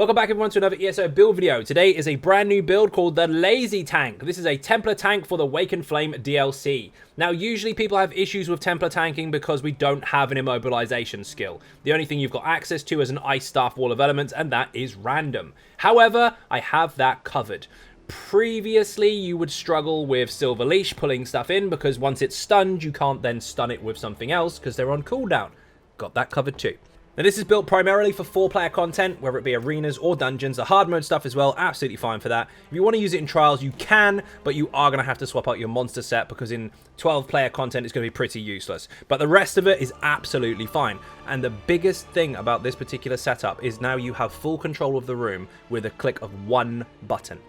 Welcome back everyone to another ESO build video. Today is a brand new build called the Lazy Tank. This is a Templar Tank for the Wake and Flame DLC. Now usually people have issues with Templar tanking because we don't have an Immobilisation skill. The only thing you've got access to is an Ice Staff Wall of Elements, and that is random. However, I have that covered. Previously, you would struggle with Silver Leash pulling stuff in because once it's stunned, you can't then stun it with something else because they're on cooldown. Got that covered too. Now this is built primarily for 4-player content, whether it be arenas or dungeons. The hard mode stuff as well, absolutely fine for that. If you want to use it in trials, you can, but you are going to have to swap out your monster set because in 12-player content it's going to be pretty useless. But the rest of it is absolutely fine. And the biggest thing about this particular setup is now you have full control of the room with a click of one button.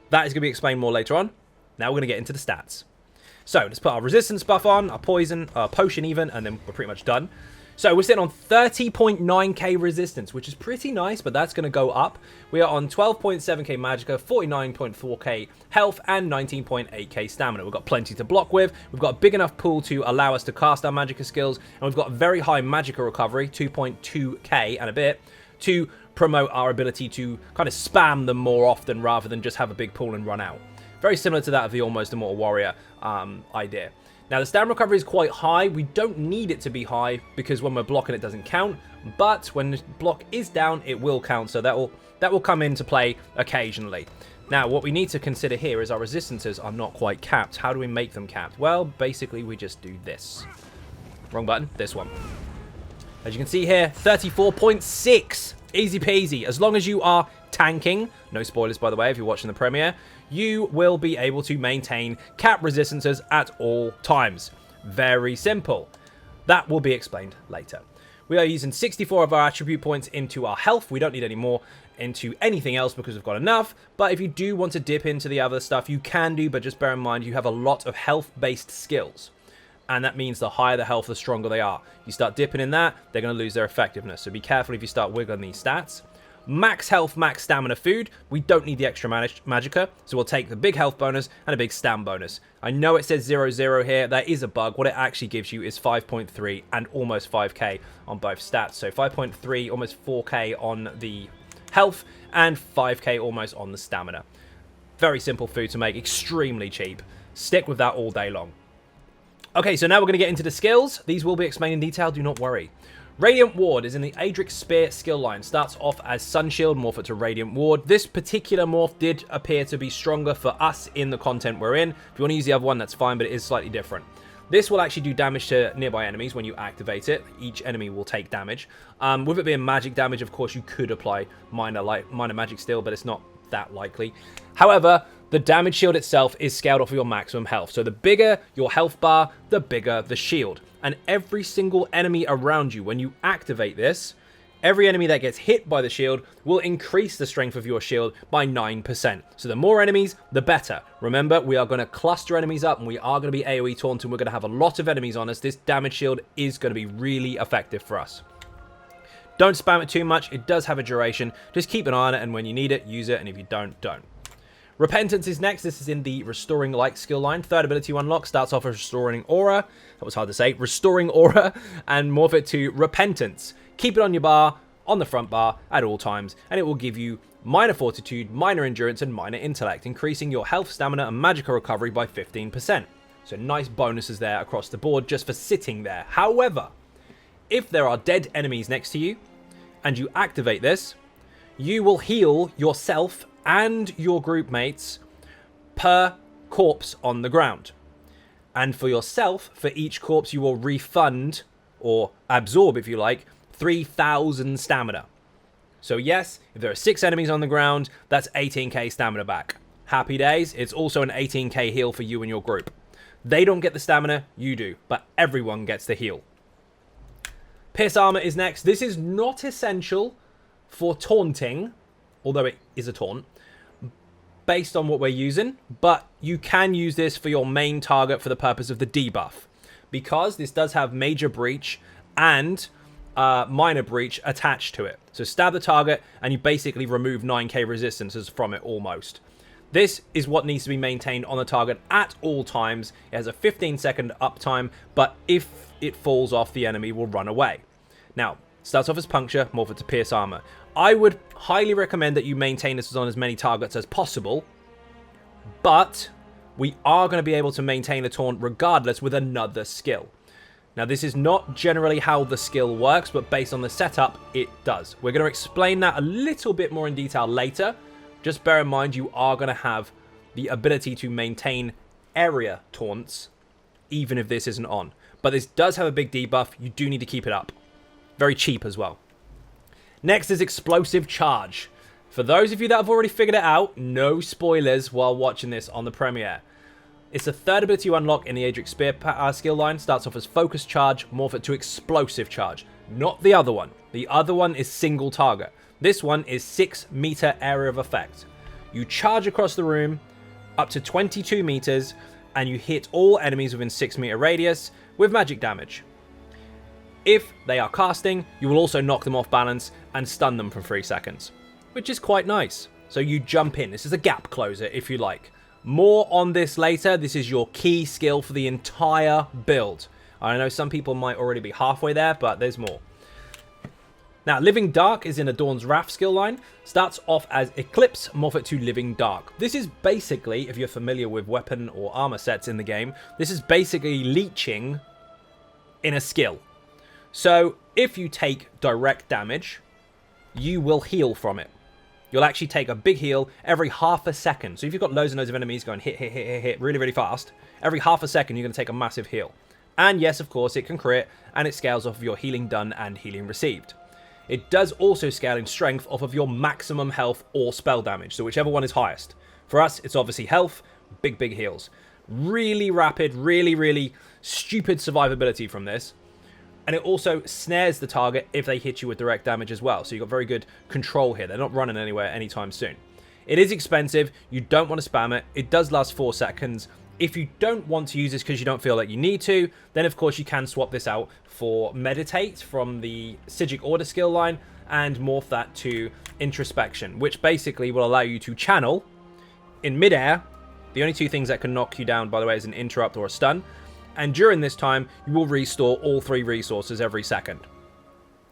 That is going to be explained more later on. Now we're going to get into the stats. So let's put our resistance buff on, our poison, our potion even, and then we're pretty much done. So we're sitting on 30.9k resistance, which is pretty nice, but that's going to go up. We are on 12.7k magicka, 49.4k health, and 19.8k stamina. We've got plenty to block with. We've got a big enough pool to allow us to cast our magicka skills, and we've got very high magicka recovery, 2.2k and a bit, to promote our ability to kind of spam them more often rather than just have a big pool and run out. Very similar to that of the Almost Immortal Warrior idea. Now, the stamina recovery is quite high. We don't need it to be high because when we're blocking, it doesn't count. But when the block is down, it will count. So that will come into play occasionally. Now, what we need to consider here is our resistances are not quite capped. How do we make them capped? Well, basically, we just do this. Wrong button. This one. As you can see here, 34.6. Easy peasy. As long as you are tanking, no spoilers by the way if you're watching the premiere, you will be able to maintain cap resistances at all times. Very simple. That will be explained later. We are using 64 of our attribute points into our health. We don't need any more into anything else because we've got enough. But if you do want to dip into the other stuff, you can do, but just bear in mind you have a lot of health-based skills. And that means the higher the health, the stronger they are. You start dipping in that, they're going to lose their effectiveness. So be careful if you start wiggling these stats. Max health, max stamina food. We don't need the extra magicka, so we'll take the big health bonus and a big stam bonus. I know it says 0-0 here. That is a bug. What it actually gives you is 5.3 and almost 5k on both stats. So 5.3, almost 4k on the health, and 5k almost on the stamina. Very simple food to make, extremely cheap. Stick with that all day long. Okay, so now we're going to get into the skills. These will be explained in detail, do not worry. Radiant Ward is in the Adric Spear skill line. Starts off as Sun Shield, morph it to Radiant Ward. This particular morph did appear to be stronger for us in the content we're in. If you want to use the other one, that's fine, but it is slightly different. This will actually do damage to nearby enemies when you activate it. Each enemy will take damage. With it being magic damage, of course, you could apply minor magic still, but it's not that likely. However, the damage shield itself is scaled off of your maximum health. So the bigger your health bar, the bigger the shield. And every single enemy around you, when you activate this, every enemy that gets hit by the shield will increase the strength of your shield by 9%. So the more enemies, the better. Remember, we are going to cluster enemies up and we are going to be AoE taunting. We're going to have a lot of enemies on us. This damage shield is going to be really effective for us. Don't spam it too much. It does have a duration. Just keep an eye on it, and when you need it, use it, and if you don't, don't. Repentance is next. This is in the Restoring Light skill line. Third ability you unlock starts off as Restoring Aura. That was hard to say. Restoring Aura, and morph it to Repentance. Keep it on your bar, on the front bar, at all times, and it will give you minor Fortitude, minor Endurance, and minor Intellect, increasing your health, stamina, and magical recovery by 15%. So nice bonuses there across the board just for sitting there. However, if there are dead enemies next to you, and you activate this, you will heal yourself and your group mates per corpse on the ground. And for yourself, for each corpse, you will refund, or absorb if you like, 3,000 stamina. So yes, if there are 6 enemies on the ground, that's 18k stamina back. Happy days. It's also an 18k heal for you and your group. They don't get the stamina, you do, but everyone gets the heal. Pierce Armor is next. This is not essential for taunting, although it is a taunt, based on what we're using, but you can use this for your main target for the purpose of the debuff, because this does have Major Breach and Minor Breach attached to it. So stab the target, and you basically remove 9k resistances from it almost. This is what needs to be maintained on the target at all times. It has a 15-second uptime, but if it falls off, the enemy will run away. Now, Starts off as puncture, morph to pierce armor. I would highly recommend that you maintain this on as many targets as possible, but we are going to be able to maintain a taunt regardless with another skill. Now, this is not generally how the skill works, but based on the setup, it does. We're going to explain that a little bit more in detail later. Just bear in mind, you are going to have the ability to maintain area taunts, even if this isn't on. But this does have a big debuff. You do need to keep it up. Very cheap as well. Next is Explosive Charge. For those of you that have already figured it out, no spoilers while watching this on the premiere. It's the third ability you unlock in the Adric Spear skill line. Starts off as Focus Charge, morph it to Explosive Charge. Not the other one. The other one is single target. This one is 6 meter area of effect. You charge across the room up to 22 meters, and you hit all enemies within 6 meter radius with magic damage. If they are casting, you will also knock them off balance and stun them for 3 seconds, which is quite nice. So you jump in. This is a gap closer, if you like. More on this later. This is your key skill for the entire build. I know some people might already be halfway there, but there's more. Now, Living Dark is in a Dawn's Wrath skill line. Starts off as Eclipse, morph it to Living Dark. This is basically, if you're familiar with weapon or armor sets in the game, this is basically leeching in a skill. So, if you take direct damage, you will heal from it. You'll actually take a big heal every half a second. So if you've got loads and loads of enemies going hit really, really fast, every half a second you're going to take a massive heal. And yes, of course, it can crit, and it scales off of your healing done and healing received. It does also scale in strength off of your maximum health or spell damage, so whichever one is highest. For us, it's obviously health, big heals. Really rapid, really stupid survivability from this. And it also snares the target if they hit you with direct damage as well. So you've got very good control here. They're not running anywhere anytime soon. It is expensive. You don't want to spam it. It does last 4 seconds. If you don't want to use this because you don't feel like you need to, then of course you can swap this out for Meditate from the Psijic Order skill line and morph that to Introspection, which basically will allow you to channel in midair. The only 2 things that can knock you down, by the way, is an interrupt or a stun. And during this time, you will restore all 3 resources every second.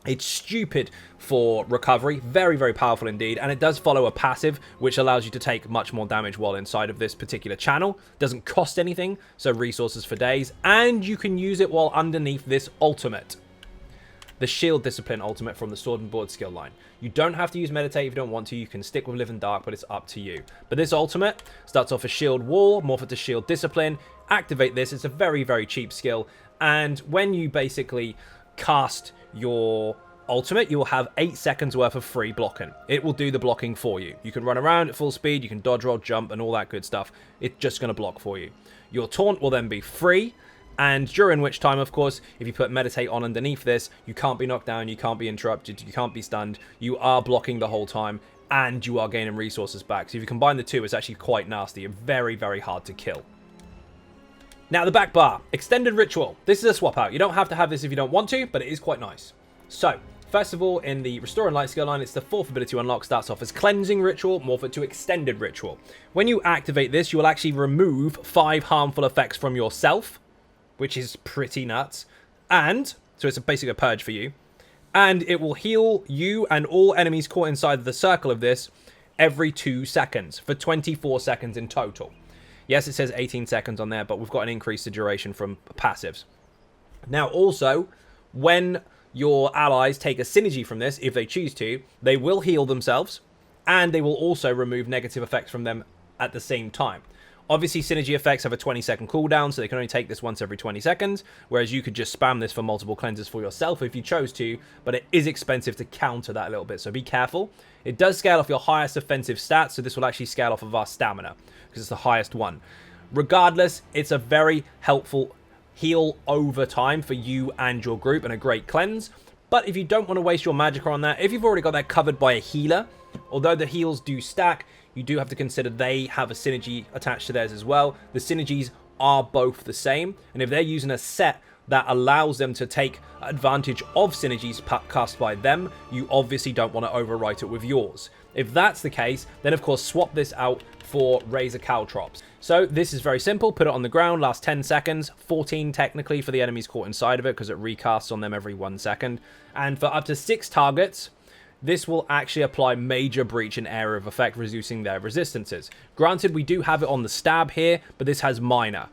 It's stupid for recovery. Very powerful indeed. And it does follow a passive, which allows you to take much more damage while inside of this particular channel. Doesn't cost anything, so resources for days. And you can use it while underneath this ultimate. The Shield Discipline ultimate from the Sword and Board skill line. You don't have to use Meditate if you don't want to. You can stick with Live in Dark, but it's up to you. But this ultimate starts off as Shield Wall, morph it to Shield Discipline. Activate this. It's a very cheap skill. And when you basically cast your ultimate, you will have 8 seconds worth of free blocking. It will do the blocking for you. You can run around at full speed. You can dodge, roll, jump, and all that good stuff. It's just going to block for you. Your taunt will then be free. And during which time, of course, if you put Meditate on underneath this, you can't be knocked down, you can't be interrupted, you can't be stunned. You are blocking the whole time, and you are gaining resources back. So if you combine the 2, it's actually quite nasty and very hard to kill. Now, the back bar. Extended Ritual. This is a swap out. You don't have to have this if you don't want to, but it is quite nice. So, first of all, in the Restore and Light skill line, it's the 4th ability unlock. Starts off as Cleansing Ritual, morph it to Extended Ritual. When you activate this, you will actually remove 5 harmful effects from yourself, which is pretty nuts. And, so it's basically a purge for you. And it will heal you and all enemies caught inside the circle of this every 2 seconds for 24 seconds in total. Yes, it says 18 seconds on there, but we've got an increase to duration from passives. Now, also, when your allies take a synergy from this, if they choose to, they will heal themselves, and they will also remove negative effects from them at the same time. Obviously, synergy effects have a 20-second cooldown, so they can only take this once every 20 seconds, whereas you could just spam this for multiple cleanses for yourself if you chose to, but it is expensive to counter that a little bit, so be careful. It does scale off your highest offensive stats, so this will actually scale off of our stamina, because it's the highest one. Regardless, it's a very helpful heal over time for you and your group, and a great cleanse. But if you don't want to waste your magicka on that, if you've already got that covered by a healer, although the heals do stack, you do have to consider they have a synergy attached to theirs as well. The synergies are both the same, and if they're using a set that allows them to take advantage of synergies cast by them, you obviously don't want to overwrite it with yours. If that's the case, then of course swap this out for Razor Caltrops. So this is very simple. Put it on the ground, lasts 10 seconds, 14 technically for the enemies caught inside of it because it recasts on them every 1 second. And for up to 6 targets, this will actually apply major breach and area of effect, reducing their resistances. Granted, we do have it on the stab here, but this has minor.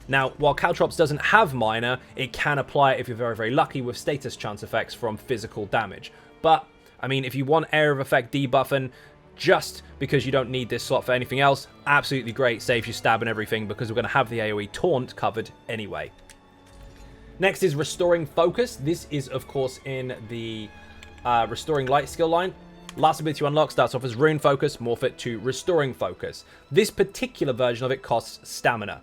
Now, while Caltrops doesn't have minor, it can apply it if you're very, very lucky with status chance effects from physical damage. But, I mean, if you want area of effect debuffing, just because you don't need this slot for anything else, absolutely great, saves you stab and everything, because we're going to have the AoE taunt covered anyway. Next is Restoring Focus. This is, of course, in the Restoring Light skill line. Last ability to unlock starts off as Rune Focus, morph it to Restoring Focus. This particular version of it costs stamina.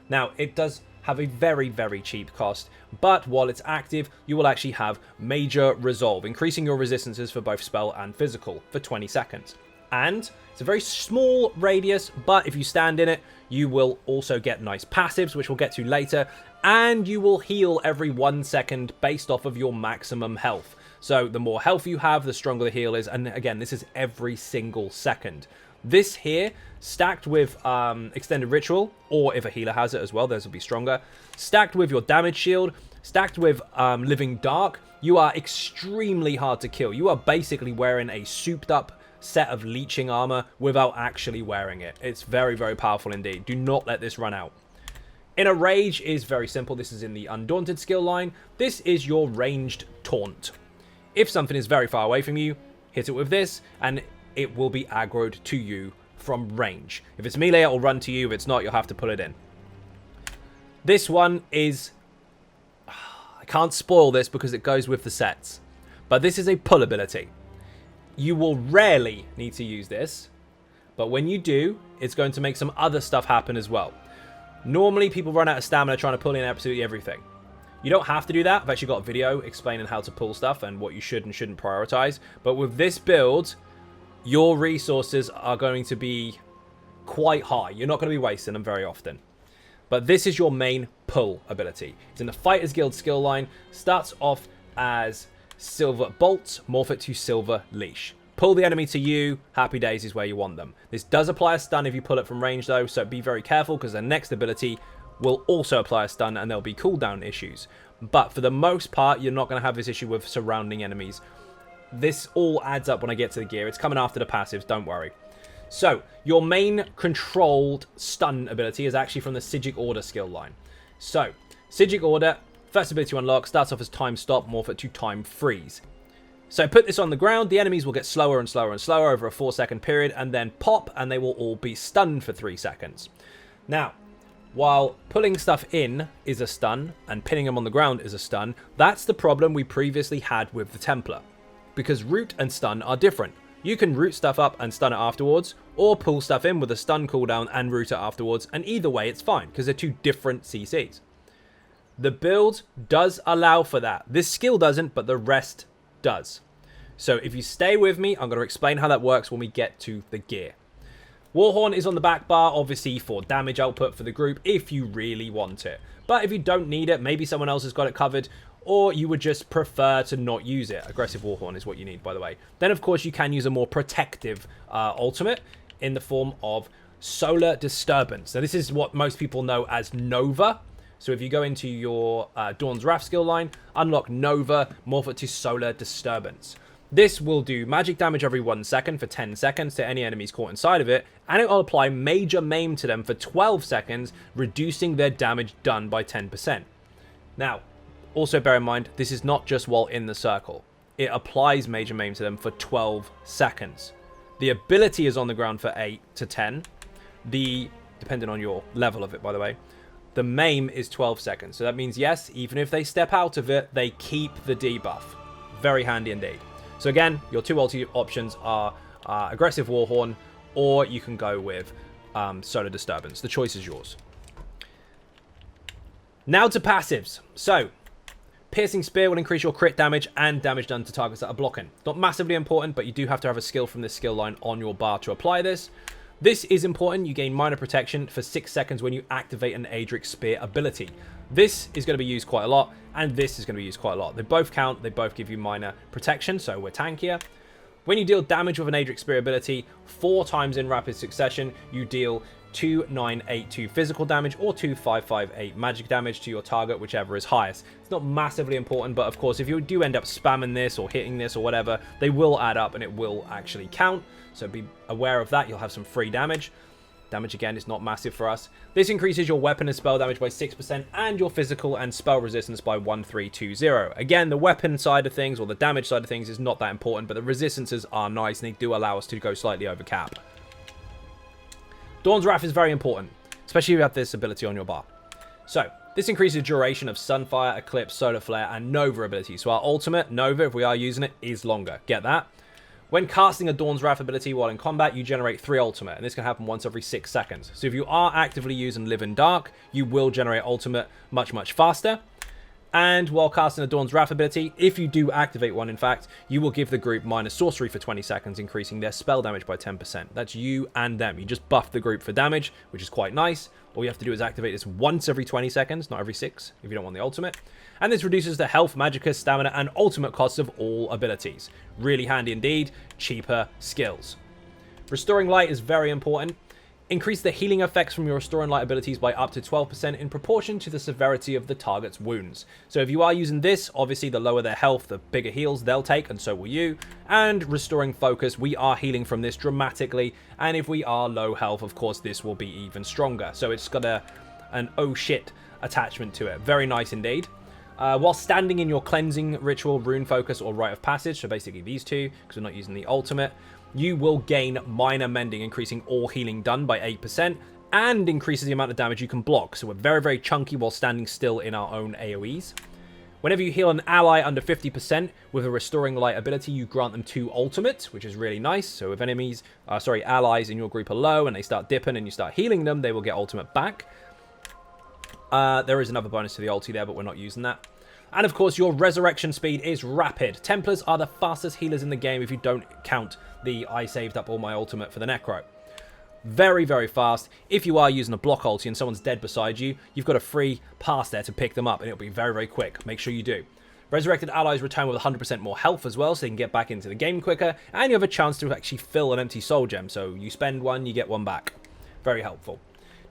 Now, it does have a very, very cheap cost, but while it's active, you will actually have Major Resolve, increasing your resistances for both spell and physical for 20 seconds. And it's a very small radius, but if you stand in it, you will also get nice passives, which we'll get to later, and you will heal every 1 second based off of your maximum health. So the more health you have, the stronger the heal is, and again, this is every single second. This here, stacked with Extended Ritual, or if a healer has it as well, those will be stronger, stacked with your damage shield, stacked with Living Dark, you are extremely hard to kill. You are basically wearing a souped up set of leeching armor without actually wearing it. It's very, very powerful indeed. Do not let this run out. Inner Rage is very simple. This is in the Undaunted skill line. This is your ranged taunt. If something is very far away from you, hit it with this, and it will be aggroed to you from range. If it's melee, it will run to you. If it's not, you'll have to pull it in. This one is... I can't spoil this because it goes with the sets. But this is a pull ability. You will rarely need to use this, but when you do, it's going to make some other stuff happen as well. Normally, people run out of stamina trying to pull in absolutely everything. You don't have to do that. I've actually got a video explaining how to pull stuff and what you should and shouldn't prioritize. But with this build, your resources are going to be quite high. You're not going to be wasting them very often. But this is your main pull ability. It's in the Fighters Guild skill line. Starts off as Silver Bolt, morph it to Silver Leash. Pull the enemy to you, happy days is where you want them. This does apply a stun if you pull it from range though, so be very careful because the next ability will also apply a stun and there'll be cooldown issues. But for the most part, you're not going to have this issue with surrounding enemies. This all adds up when I get to the gear. It's coming after the passives, don't worry. So, your main controlled stun ability is actually from the Sigic Order skill line. So, Sigic Order, first ability to unlock, starts off as Time Stop, morph it to Time Freeze. So put this on the ground, the enemies will get slower and slower and slower over a 4-second period, and then pop, and they will all be stunned for 3 seconds. Now, while pulling stuff in is a stun, and pinning them on the ground is a stun, that's the problem we previously had with the Templar. Because root and stun are different. You can root stuff up and stun it afterwards, or pull stuff in with a stun cooldown and root it afterwards, and either way it's fine, because they're 2 different CCs. The build does allow for that. This skill doesn't, but the rest does. So if you stay with me, I'm going to explain how that works when we get to the gear. Warhorn is on the back bar, obviously for damage output for the group, if you really want it. But if you don't need it, maybe someone else has got it covered, or you would just prefer to not use it. Aggressive Warhorn is what you need, by the way. Then, of course, you can use a more protective ultimate in the form of Solar Disturbance. So this is what most people know as Nova. So if you go into your Dawn's Wrath skill line, unlock Nova, morph it to Solar Disturbance. This will do magic damage every 1 second for 10 seconds to any enemies caught inside of it, and it will apply major maim to them for 12 seconds, reducing their damage done by 10%. Now, also bear in mind, this is not just while in the circle. It applies major maim to them for 12 seconds. The ability is on the ground for 8 to 10. Depending on your level of it, by the way. The maim is 12 seconds. So that means, yes, even if they step out of it, they keep the debuff. Very handy indeed. So again, your 2 ulti options are Aggressive Warhorn, or you can go with Solar Disturbance. The choice is yours. Now to passives. So, Piercing Spear will increase your crit damage and damage done to targets that are blocking. Not massively important, but you do have to have a skill from this skill line on your bar to apply this. This is important. You gain minor protection for 6 seconds when you activate an Adric Spear ability. This is going to be used quite a lot, and this is going to be used quite a lot. They both count. They both give you minor protection, so we're tankier. When you deal damage with an Adric Spear ability 4 times in rapid succession, you deal 2982 physical damage or 2558 magic damage to your target, whichever is highest. It's not massively important, but of course if you do end up spamming this or hitting this or whatever, they will add up and it will actually count. So be aware of that. You'll have some free damage. Damage again is not massive for us. This increases your weapon and spell damage by 6% and your physical and spell resistance by 1320. Again, the weapon side of things or the damage side of things is not that important, but the resistances are nice and they do allow us to go slightly over cap. Dawn's Wrath is very important, especially if you have this ability on your bar. So, this increases duration of Sunfire, Eclipse, Solar Flare, and Nova abilities. So our ultimate, Nova, if we are using it, is longer. Get that? When casting a Dawn's Wrath ability while in combat, you generate 3 ultimate, and this can happen once every 6 seconds. So if you are actively using Live in Dark, you will generate ultimate much, much faster. And while casting a Dawn's Wrath ability, if you do activate one, in fact, you will give the group minus sorcery for 20 seconds, increasing their spell damage by 10%. That's you and them. You just buff the group for damage, which is quite nice. All you have to do is activate this once every 20 seconds, not every 6, if you don't want the ultimate. And this reduces the health, magicka, stamina, and ultimate costs of all abilities. Really handy indeed. Cheaper skills. Restoring Light is very important. Increase the healing effects from your Restoring Light abilities by up to 12% in proportion to the severity of the target's wounds. So if you are using this, obviously the lower their health, the bigger heals they'll take, and so will you. And Restoring Focus, we are healing from this dramatically, and if we are low health, of course, this will be even stronger. So it's got an oh shit attachment to it. Very nice indeed. While standing in your Cleansing Ritual, Rune Focus, or Rite of Passage, so basically these two, because we're not using the ultimate, you will gain Minor Mending, increasing all healing done by 8%, and increases the amount of damage you can block. So we're very, very chunky while standing still in our own AoEs. Whenever you heal an ally under 50% with a Restoring Light ability, you grant them 2 ultimate, which is really nice. So if allies in your group are low and they start dipping and you start healing them, they will get ultimate back. There is another bonus to the ulti there, but we're not using that. And of course, your resurrection speed is rapid. Templars are the fastest healers in the game if you don't count the I saved up all my ultimate for the Necro. Very, very fast. If you are using a block ulti and someone's dead beside you, you've got a free pass there to pick them up, and it'll be very, very quick. Make sure you do. Resurrected allies return with 100% more health as well, so they can get back into the game quicker, and you have a chance to actually fill an empty soul gem. So you spend one, you get one back. Very helpful.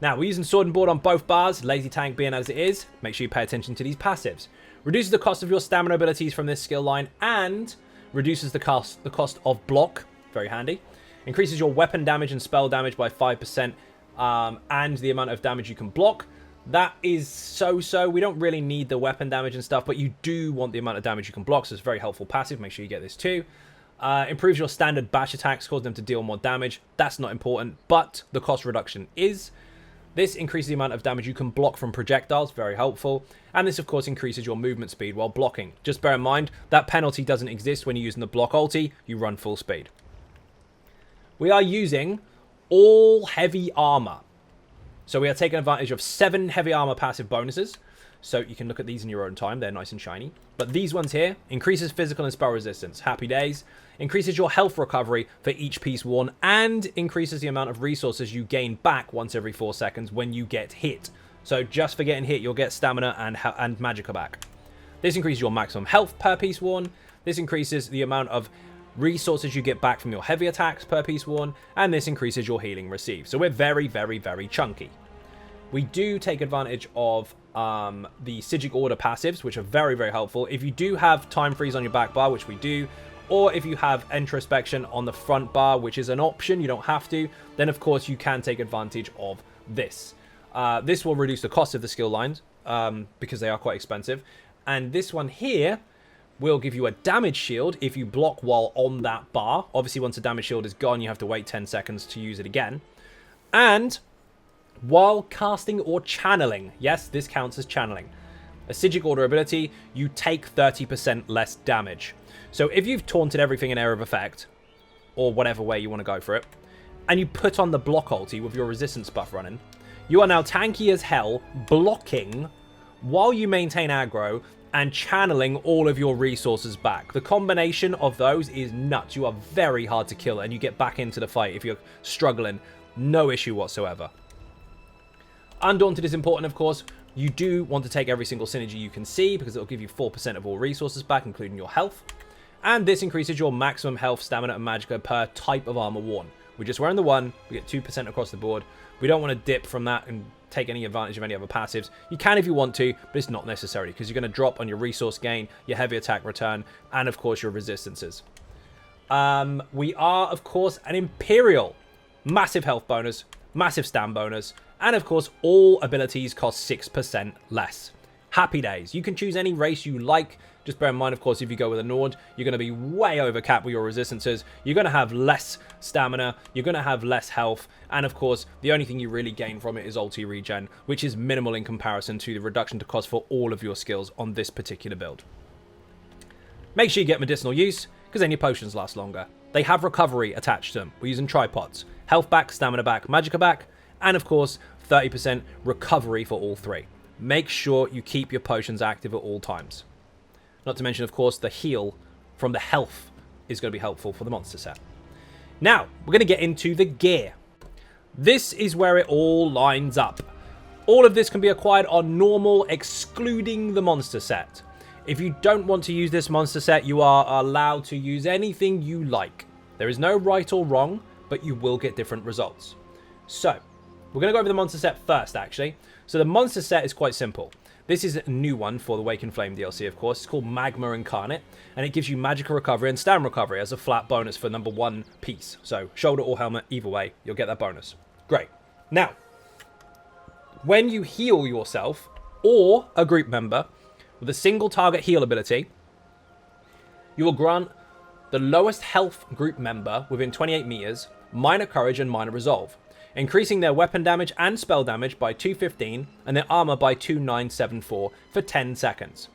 Now, we're using Sword and Board on both bars, Lazy Tank being as it is. Make sure you pay attention to these passives. Reduces the cost of your stamina abilities from this skill line, and reduces the cost of block. Very handy. Increases your weapon damage and spell damage by 5%, and the amount of damage you can block. That is so-so. We don't really need the weapon damage and stuff, but you do want the amount of damage you can block, so it's a very helpful passive. Make sure you get this too. Improves your standard bash attacks, causing them to deal more damage. That's not important, but the cost reduction is. This increases the amount of damage you can block from projectiles, very helpful. And this, of course, increases your movement speed while blocking. Just bear in mind, that penalty doesn't exist when you're using the block ulti. You run full speed. We are using all heavy armor. So we are taking advantage of 7 heavy armor passive bonuses. So you can look at these in your own time. They're nice and shiny. But these ones here, increases physical and spell resistance. Happy days. Increases your health recovery for each piece worn, and increases the amount of resources you gain back once every 4 seconds when you get hit. So just for getting hit, you'll get stamina and magicka back. This increases your maximum health per piece worn. This increases the amount of resources you get back from your heavy attacks per piece worn, and this increases your healing received. So we're very, very, very chunky. We do take advantage of the Sigic Order passives, which are very, very helpful. If you do have Time Freeze on your back bar, which we do, or if you have Introspection on the front bar, which is an option, you don't have to, then of course you can take advantage of this. This will reduce the cost of the skill lines, because they are quite expensive. And this one here will give you a damage shield if you block while on that bar. Obviously, once the damage shield is gone, you have to wait 10 seconds to use it again. And while casting or channeling, yes, this counts as channeling, a Sigic Order ability, you take 30% less damage. So if you've taunted everything in Area of Effect, or whatever way you want to go for it, and you put on the block ulti with your resistance buff running, you are now tanky as hell, blocking while you maintain aggro and channeling all of your resources back. The combination of those is nuts. You are very hard to kill, and you get back into the fight if you're struggling. No issue whatsoever. Undaunted is important, of course. You do want to take every single synergy you can see, because it will give you 4% of all resources back, including your health. And this increases your maximum health, stamina, and magicka per type of armor worn. We're just wearing the one. We get 2% across the board. We don't want to dip from that and take any advantage of any other passives. You can if you want to, but it's not necessary because you're going to drop on your resource gain, your heavy attack return, and of course your resistances. We are, of course, an Imperial. Massive health bonus, massive stam bonus, and of course all abilities cost 6% less. Happy days. You can choose any race you like. Just bear in mind, of course, if you go with a Nord, you're going to be way over capped with your resistances. You're going to have less stamina. You're going to have less health. And, of course, the only thing you really gain from it is ulti regen, which is minimal in comparison to the reduction to cost for all of your skills on this particular build. Make sure you get medicinal use, because then your potions last longer. They have recovery attached to them. We're using tripods. Health back, stamina back, magicka back, and, of course, 30% recovery for all three. Make sure you keep your potions active at all times. Not to mention, of course, the heal from the health is going to be helpful for the monster set. Now, we're going to get into the gear. This is where it all lines up. All of this can be acquired on normal, excluding the monster set. If you don't want to use this monster set, you are allowed to use anything you like. There is no right or wrong, but you will get different results. So, we're going to go over the monster set first, actually. So the monster set is quite simple. This is a new one for the Wake and Flame DLC, of course. It's called Magma Incarnate, and it gives you Magicka Recovery and Stam Recovery as a flat bonus for number 1 piece. So, shoulder or helmet, either way, you'll get that bonus. Great. Now, when you heal yourself or a group member with a single target heal ability, you will grant the lowest health group member within 28 meters minor courage and minor resolve, increasing their weapon damage and spell damage by 215 and their armor by 2974 for 10 seconds.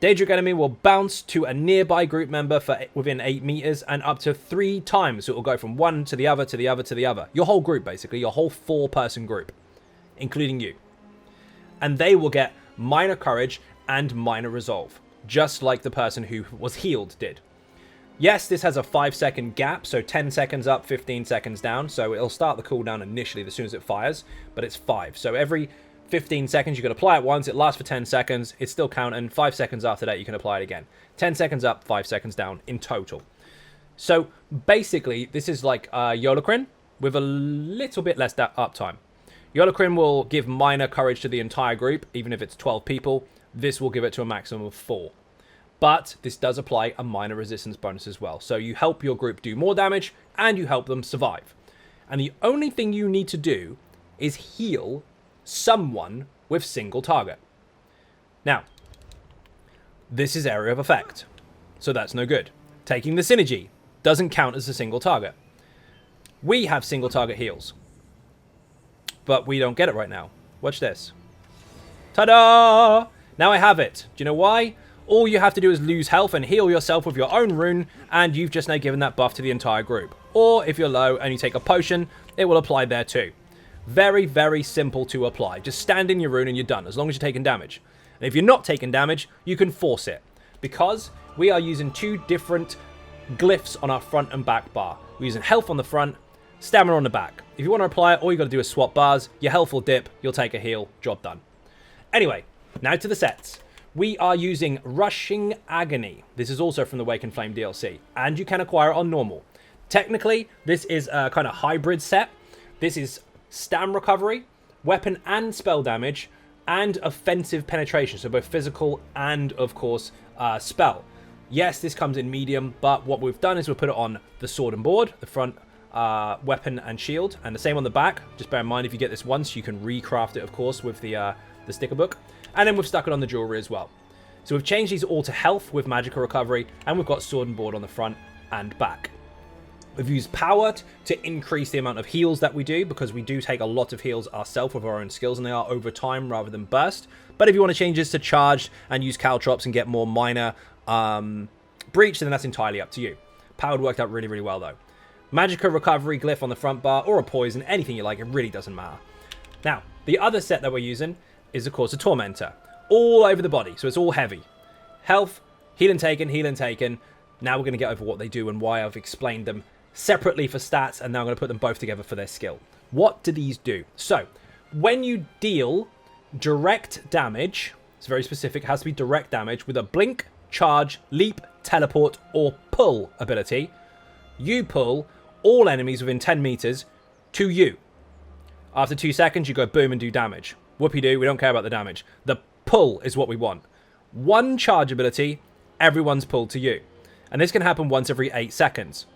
Daedric enemy will bounce to a nearby group member for within 8 meters and up to 3 times. So it will go from one to the other, to the other, to the other. Your whole group, basically. Your whole 4-person group, including you. And they will get minor courage and minor resolve, just like the person who was healed did. Yes, this has a 5-second gap, so 10 seconds up, 15 seconds down. So it'll start the cooldown initially as soon as it fires, but it's 5. So every 15 seconds you can apply it once, it lasts for 10 seconds, it's still counting. 5 seconds after that you can apply it again. 10 seconds up, 5 seconds down in total. So basically this is like Yolocrin with a little bit less uptime. Yolocrin will give minor courage to the entire group, even if it's 12 people. This will give it to a maximum of 4. But this does apply a minor resistance bonus as well. So you help your group do more damage and you help them survive. And the only thing you need to do is heal someone with single target. Now, this is area of effect. So that's no good. Taking the synergy doesn't count as a single target. We have single target heals, but we don't get it right now. Watch this. Ta-da! Now I have it. Do you know why? All you have to do is lose health and heal yourself with your own rune, and you've just now given that buff to the entire group. Or if you're low and you take a potion, it will apply there too. Very, very simple to apply. Just stand in your rune and you're done, as long as you're taking damage. And if you're not taking damage, you can force it. Because we are using 2 different glyphs on our front and back bar. We're using health on the front, stamina on the back. If you want to apply it, all you got to do is swap bars. Your health will dip, you'll take a heal, job done. Anyway, now to the sets. We are using Rushing Agony. This is also from the Wake and Flame DLC, and you can acquire it on normal. Technically, this is a kind of hybrid set. This is Stam Recovery, weapon and spell damage, and offensive penetration, so both physical and, of course, spell. Yes, this comes in medium, but what we've done is we've put it on the sword and board, the front weapon and shield, and the same on the back. Just bear in mind, if you get this once, you can recraft it, of course, with the sticker book. And then we've stuck it on the jewelry as well. So we've changed these all to health with Magicka Recovery, and we've got sword and board on the front and back. We've used power to increase the amount of heals that we do, because we do take a lot of heals ourselves with our own skills, and they are over time rather than burst. But if you want to change this to charged and use caltrops and get more minor breach, then that's entirely up to you. Powered worked out really, really well though. Magicka Recovery glyph on the front bar, or a poison, anything you like, it really doesn't matter. Now, the other set that we're using is, of course, a Tormentor. All over the body, so it's all heavy. Health, heal and taken, heal and taken. Now we're going to get over what they do and why I've explained them separately for stats, and now I'm going to put them both together for their skill. What do these do? So, when you deal direct damage, it's very specific, it has to be direct damage, with a blink, charge, leap, teleport, or pull ability, you pull all enemies within 10 meters to you. After 2 seconds, you go boom and do damage. Whoopie-doo, we don't care about the damage. The pull is what we want. One charge ability, everyone's pulled to you. And this can happen once every 8 seconds.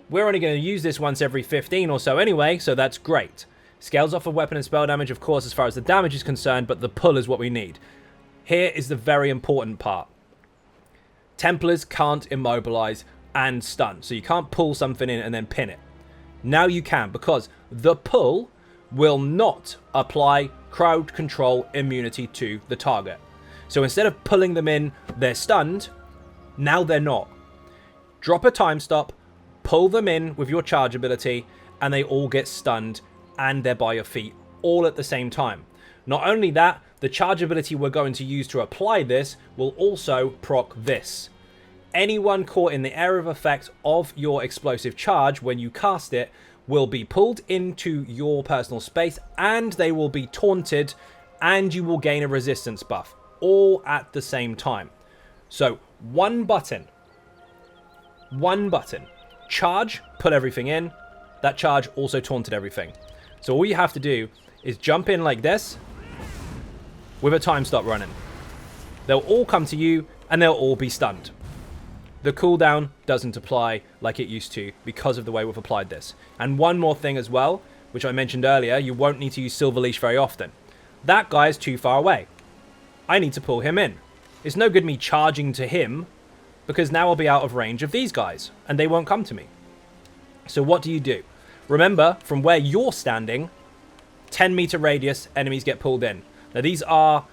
We're only going to use this once every 15 or so anyway, so that's great. Scales off of weapon and spell damage, of course, as far as the damage is concerned, but the pull is what we need. Here is the very important part. Templars can't immobilize and stun, so you can't pull something in and then pin it. Now you can, because the pull will not apply crowd control immunity to the target. So instead of pulling them in, they're stunned. Now they're not. Drop a time stop, pull them in with your charge ability, and they all get stunned, and they're by your feet, all at the same time. Not only that, the charge ability we're going to use to apply this will also proc this. Anyone caught in the area of effect of your explosive charge when you cast it will be pulled into your personal space, and they will be taunted, and you will gain a resistance buff, all at the same time. So one button, charge, put everything in. That charge also taunted everything. So all you have to do is jump in like this with a time stop running. They'll all come to you and they'll all be stunned. The cooldown doesn't apply like it used to because of the way we've applied this. And one more thing as well, which I mentioned earlier, you won't need to use Silver Leash very often. That guy is too far away. I need to pull him in. It's no good me charging to him because now I'll be out of range of these guys and they won't come to me. So what do? Remember, from where you're standing, 10-meter radius, enemies get pulled in. Now these are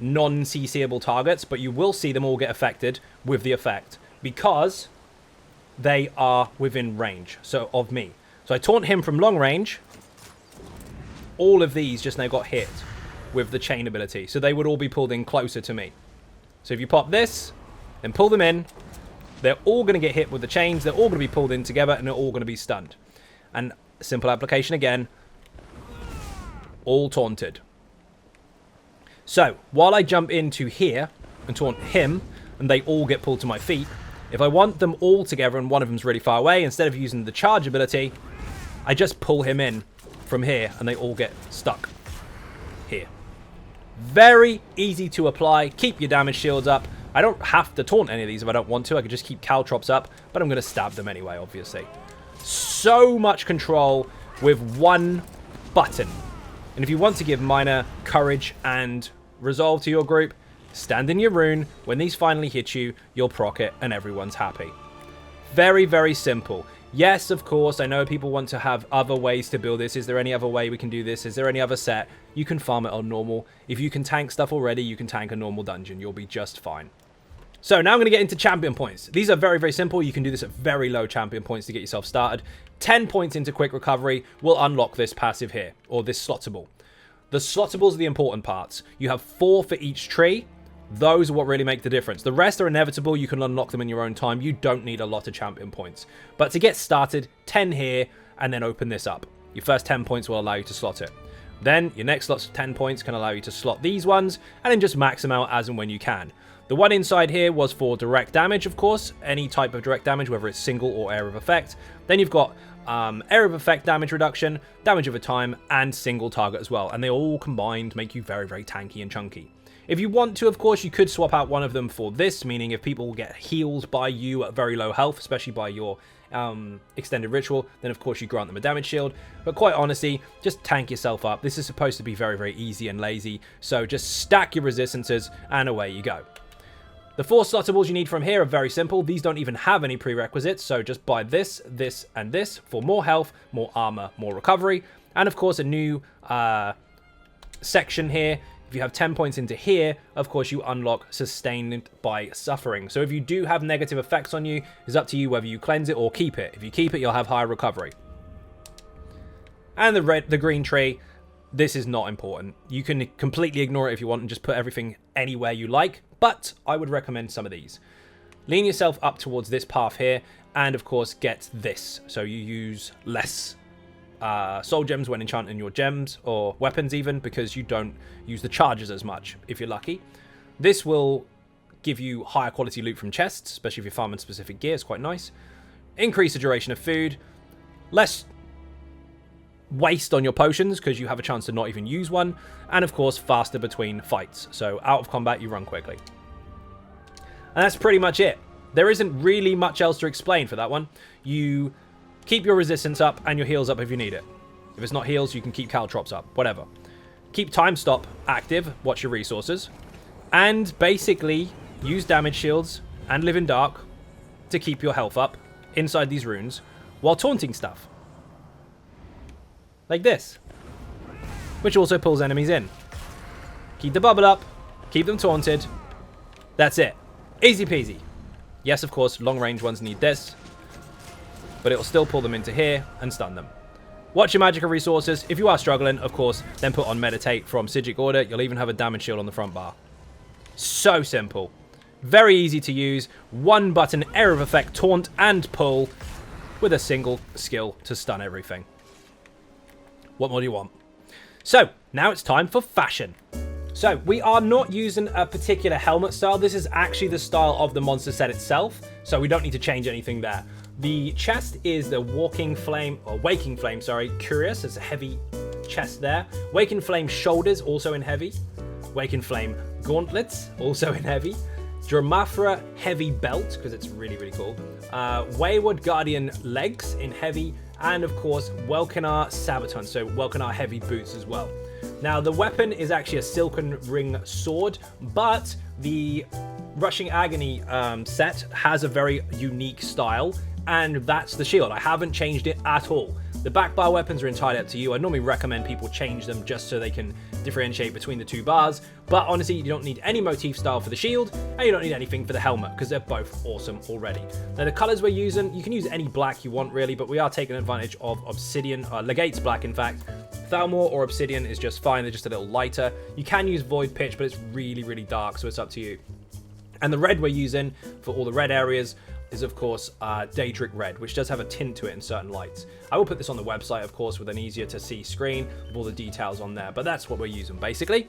non-CCable targets, but you will see them all get affected with the effect, because they are within range of me. So I taunt him from long range. All of these just now got hit with the chain ability. So they would all be pulled in closer to me. So if you pop this, then pull them in, they're all going to get hit with the chains. They're all going to be pulled in together, and they're all going to be stunned. And simple application again. All taunted. So while I jump into here and taunt him, and they all get pulled to my feet, if I want them all together and one of them's really far away, instead of using the charge ability, I just pull him in from here and they all get stuck here. Very easy to apply. Keep your damage shields up. I don't have to taunt any of these if I don't want to. I could just keep caltrops up, but I'm going to stab them anyway, obviously. So much control with one button. And if you want to give minor courage and resolve to your group, stand in your rune. When these finally hit you, you'll proc it and everyone's happy. Very, very simple. Yes, of course, I know people want to have other ways to build this. Is there any other way we can do this? Is there any other set? You can farm it on normal. If you can tank stuff already, you can tank a normal dungeon. You'll be just fine. So now I'm going to get into champion points. These are very, very simple. You can do this at very low champion points to get yourself started. 10 points into quick recovery will unlock this passive here, or this slottable. The slottables are the important parts. You have 4 for each tree. Those are what really make the difference. The rest are inevitable. You can unlock them in your own time. You don't need a lot of champion points. But to get started, 10 here, and then open this up. Your first 10 points will allow you to slot it. Then your next slots of 10 points can allow you to slot these ones, and then just max them out as and when you can. The one inside here was for direct damage, of course. Any type of direct damage, whether it's single or area of effect. Then you've got area of effect damage reduction, damage over time, and single target as well. And they all combined make you very, very tanky and chunky. If you want to, of course, you could swap out one of them for this, meaning if people get healed by you at very low health, especially by your extended ritual, then of course you grant them a damage shield. But quite honestly, just tank yourself up. This is supposed to be very, very easy and lazy. So just stack your resistances and away you go. The 4 slottables you need from here are very simple. These don't even have any prerequisites, so just buy this, this, and this for more health, more armor, more recovery, and of course a new section here. If you have 10 points into here, of course you unlock Sustained by Suffering. So if you do have negative effects on you, it's up to you whether you cleanse it or keep it. If you keep it, you'll have higher recovery. And the green tree, this is not important. You can completely ignore it if you want and just put everything anywhere you like. But I would recommend some of these. Lean yourself up towards this path here, and of course get this. So you use less soul gems when enchanting your gems, or weapons even, because you don't use the charges as much, if you're lucky. This will give you higher quality loot from chests, especially if you're farming specific gear. It's quite nice. Increase the duration of food. Less waste on your potions because you have a chance to not even use one. And of course, faster between fights. So out of combat, you run quickly. And that's pretty much it. There isn't really much else to explain for that one. You keep your resistance up and your heals up if you need it. If it's not heals, you can keep caltrops up. Whatever. Keep time stop active. Watch your resources. And basically use damage shields and live in dark to keep your health up inside these runes while taunting stuff. Like this. Which also pulls enemies in. Keep the bubble up. Keep them taunted. That's it. Easy peasy. Yes, of course, long range ones need this. But it'll still pull them into here and stun them. Watch your magical resources. If you are struggling, of course, then put on Meditate from Sigic Order. You'll even have a damage shield on the front bar. So simple. Very easy to use. One button, area of effect, taunt and pull with a single skill to stun everything. What more do you want? So, now it's time for fashion. So, we are not using a particular helmet style. This is actually the style of the monster set itself. So, we don't need to change anything there. The chest is the Waking Flame, sorry, Curious. It's a heavy chest there. Waking Flame shoulders, also in heavy. Waking Flame gauntlets, also in heavy. Dramathra heavy belt, because it's really, really cool. Wayward Guardian legs in heavy. And of course, Welkinar Sabaton, so Welkinar heavy boots as well. Now, the weapon is actually a Silken Ring sword, but the Rushing Agony set has a very unique style. And that's the shield. I haven't changed it at all. The back bar weapons are entirely up to you. I normally recommend people change them just so they can differentiate between the two bars. But honestly, you don't need any motif style for the shield, and you don't need anything for the helmet, because they're both awesome already. Now, the colors we're using, you can use any black you want, really, but we are taking advantage of Obsidian, Legate's black, in fact. Thalmor or Obsidian is just fine. They're just a little lighter. You can use Void Pitch, but it's really, really dark, so it's up to you. And the red we're using for all the red areas is, of course, Daedric Red, which does have a tint to it in certain lights. I will put this on the website, of course, with an easier-to-see screen with all the details on there, but that's what we're using, basically.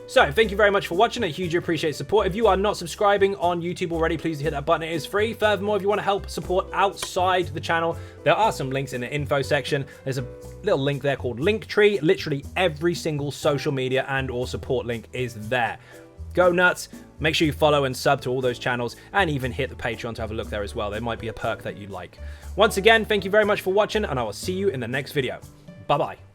So, thank you very much for watching. I hugely appreciate support. If you are not subscribing on YouTube already, please hit that button. It is free. Furthermore, if you want to help support outside the channel, there are some links in the info section. There's a little link there called Linktree. Literally every single social media and or support link is there. Go nuts. Make sure you follow and sub to all those channels, and even hit the Patreon to have a look there as well. There might be a perk that you'd like. Once again, thank you very much for watching, and I will see you in the next video. Bye-bye.